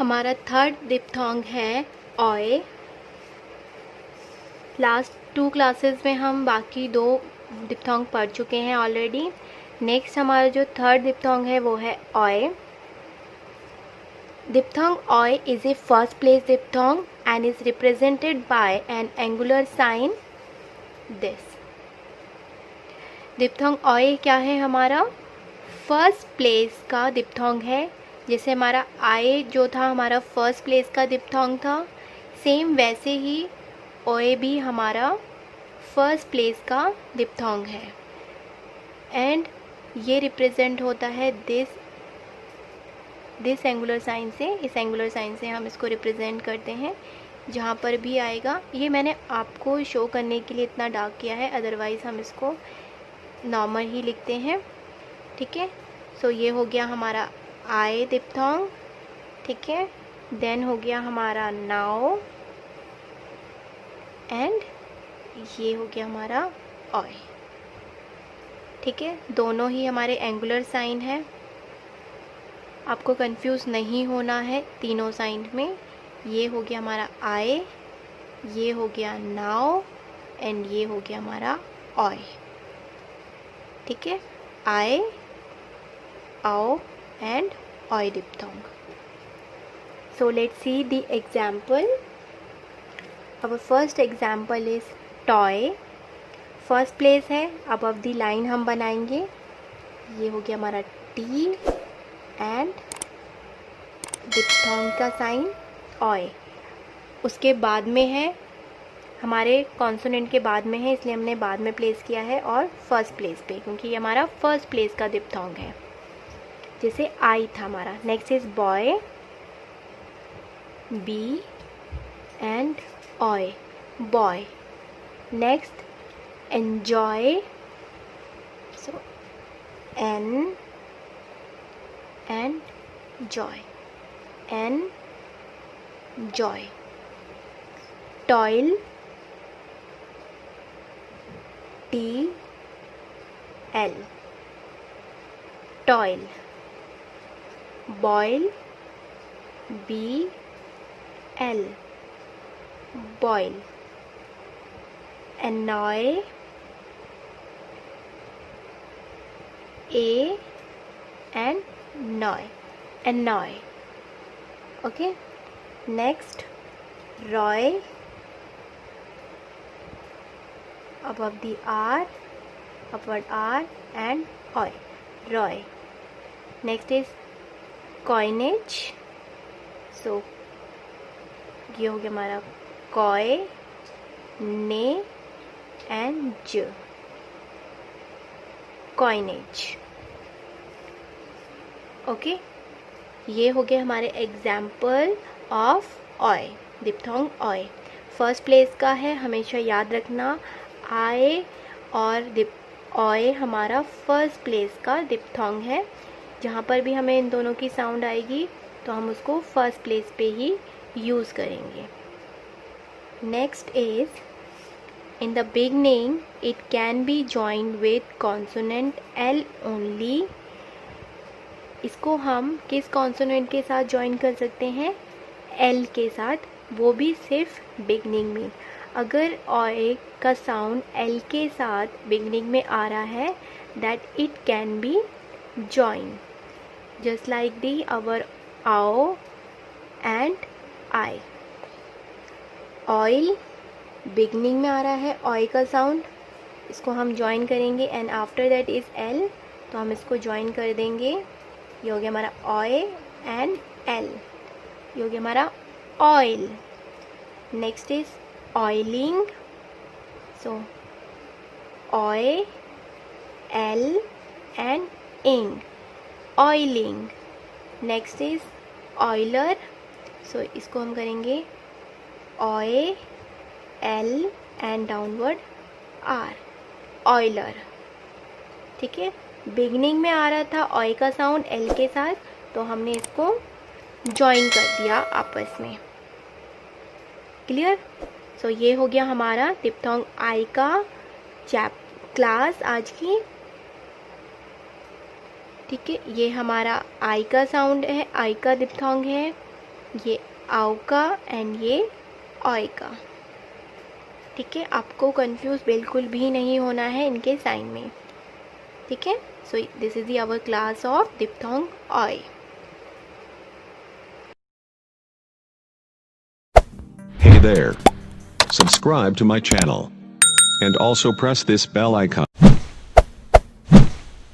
हमारा third diphthong है eye. Last 2 classes में हम बाकी 2 डिप्थोंग पढ़ चुके हैं ऑलरेडी। नेक्स्ट हमारा जो थर्ड डिप्थोंग है वो है eye. Diphthong oy is a first place diphthong and is represented by an angular sign this. Diphthong oy क्या है? हमारा फर्स्ट प्लेस का डिप्थोंग है। जैसे हमारा आय जो था हमारा फर्स्ट प्लेस का डिप्थोंग था, सेम वैसे ही ओए भी हमारा फर्स्ट प्लेस का डिप्थोंग है। एंड ये रिप्रेजेंट होता है दिस एंगुलर साइन से। इस एंगुलर साइन से हम इसको रिप्रेजेंट करते हैं। जहाँ पर भी आएगा, ये मैंने आपको शो करने के लिए इतना डार्क किया है, अदरवाइज़ हम इसको नॉर्मल ही लिखते हैं। ठीक है, सो ये हो गया हमारा आई डिप्थोंग। ठीक है, देन हो गया हमारा नाउ एंड ये हो गया हमारा ऑय। ठीक है, दोनों ही हमारे एंगुलर साइन है। आपको कंफ्यूज नहीं होना है तीनों साइन में। ये हो गया हमारा आय, ये हो गया नाउ एंड ये हो गया हमारा ऑय। ठीक है, आय, आओ एंड ऑय diphthong. So let's see the example. Our first example is toy. First place है, अबव द लाइन हम बनाएंगे। ये हो गया हमारा टी एंड डिप्थोंग का साइन ऑय। उसके बाद में है, हमारे कॉन्सोनेंट के बाद में है, इसलिए हमने बाद में प्लेस किया है, और फर्स्ट प्लेस पे, क्योंकि ये हमारा फर्स्ट प्लेस का डिप्थोंग है, जैसे आई था हमारा। Next is boy, B and ऑय, boy. Next enjoy, so N and joy, N joy. Toil, T L, toil. Boil, B L, boil. Annoy, A and annoy, annoy. Okay, next roy, above the R, upward R and oy, roy. Next is coinage, so ये हो गया हमारा कोय, ने and ज, coinage. Okay, ये हो गया हमारे एग्जाम्पल ऑफ ऑय, डिप्थोंग ऑय। फर्स्ट प्लेस का है, हमेशा याद रखना। आय और ऑय हमारा फर्स्ट प्लेस का डिप्थोंग है। जहाँ पर भी हमें इन दोनों की साउंड आएगी तो हम उसको फर्स्ट प्लेस पे ही यूज़ करेंगे। Next is in the beginning it can B joined with consonant L only. इसको हम किस कॉन्सोनेंट के साथ ज्वाइन कर सकते हैं? एल के साथ, वो भी सिर्फ बिगनिंग में। अगर ऑय का साउंड एल के साथ बिगनिंग में आ रहा है, that it can be join just like the our आओ एंड आई। ऑयल बिगनिंग में आ रहा है ऑय का साउंड, इसको हम ज्वाइन करेंगे and after that is L, तो हम इसको ज्वाइन कर देंगे। ये हो गया हमारा ऑय एंड एल, ये हो गया हमारा oil. Next is oiling, so ऑय, एल एंड इंग, oiling. Next is oiler, so इसको हम करेंगे ऑय, L and downward R, oiler. ठीक है, बिगनिंग में आ रहा था ऑय का साउंड एल के साथ, तो हमने इसको ज्वाइन कर दिया आपस में। क्लियर? सो ये हो गया हमारा डिप्थोंग आई का क्लास आज की। ठीक है, ये हमारा आई का साउंड है, आई का डिप्थोंग है। ये आव का एंड ये ऑय का। ठीक है, आपको कंफ्यूज बिल्कुल भी नहीं होना है इनके साइन में। ठीक है, so this is our class of diphthong ऑय। Hey there. Subscribe to my channel. And also press this bell icon.